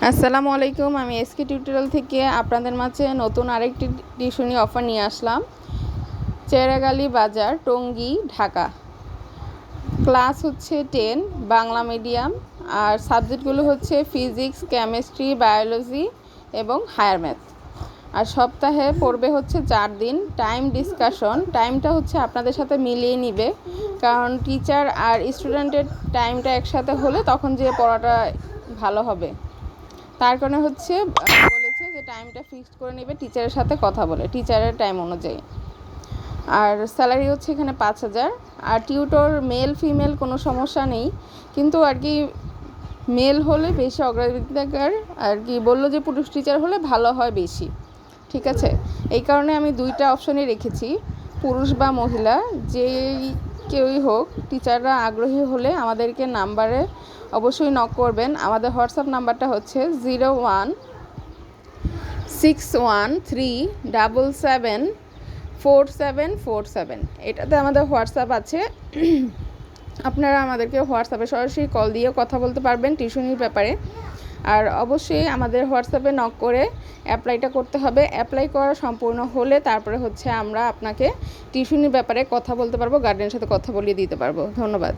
আসসালামু আলাইকুম। আমি এসকে টিউটোরিয়াল থেকে আপনাদের মাঝে নতুন আরেকটি টিউশনি অফার নিয়ে আসলাম। চেরাগালি বাজার, টঙ্গী, ঢাকা। ক্লাস হচ্ছে 10, বাংলা মিডিয়াম, আর সাবজেক্টগুলো হচ্ছে ফিজিক্স, কেমিস্ট্রি, বায়োলজি এবং হায়ার ম্যাথ। আর সপ্তাহে পড়বে হচ্ছে 4 দিন। টাইম ডিসকাশন, টাইমটা হচ্ছে আপনাদের সাথে মিলিয়ে নিবে, কারণ টিচার আর স্টুডেন্টের টাইমটা একসাথে হলে তখন যে পড়াটা ভালো হবে। তার কারণে হচ্ছে বলেছে যে টাইমটা ফিক্সড করে নেবে টিচারের সাথে কথা বলে, টিচারের টাইম অনুযায়ী। আর স্যালারি হচ্ছে এখানে 5,000। আর টিউটর মেল ফিমেল কোনো সমস্যা নেই, কিন্তু আর কি মেল হলে বেশি অগ্রাধিকার, আর কি বললো যে পুরুষ টিচার হলে ভালো হয় বেশি। ঠিক আছে, এই কারণে আমি 2টা অপশনই রেখেছি, পুরুষ বা মহিলা, যেই কেউই হোক। টিচাররা আগ্রহী হলে আমাদেরকে নাম্বারে অবশ্যই নক করবেন। আমাদের হোয়াটসঅ্যাপ নাম্বারটা হচ্ছে 016137774747। এটাতে আমাদের হোয়াটসঅ্যাপ আছে। আপনারা আমাদেরকে হোয়াটসঅ্যাপে সরাসরি কল দিয়েও কথা বলতে পারবেন টিউশনির ব্যাপারে। আর অবশ্যই আমাদের হোয়াটসঅ্যাপে নক করে অ্যাপ্লাইটা করতে হবে। অ্যাপ্লাই করা সম্পূর্ণ হলে তারপরে হচ্ছে আমরা আপনাকে টিউশনির ব্যাপারে কথা বলতে পারবো, গার্ডিয়ানের সাথে কথা বলিয়ে দিতে পারবো। ধন্যবাদ।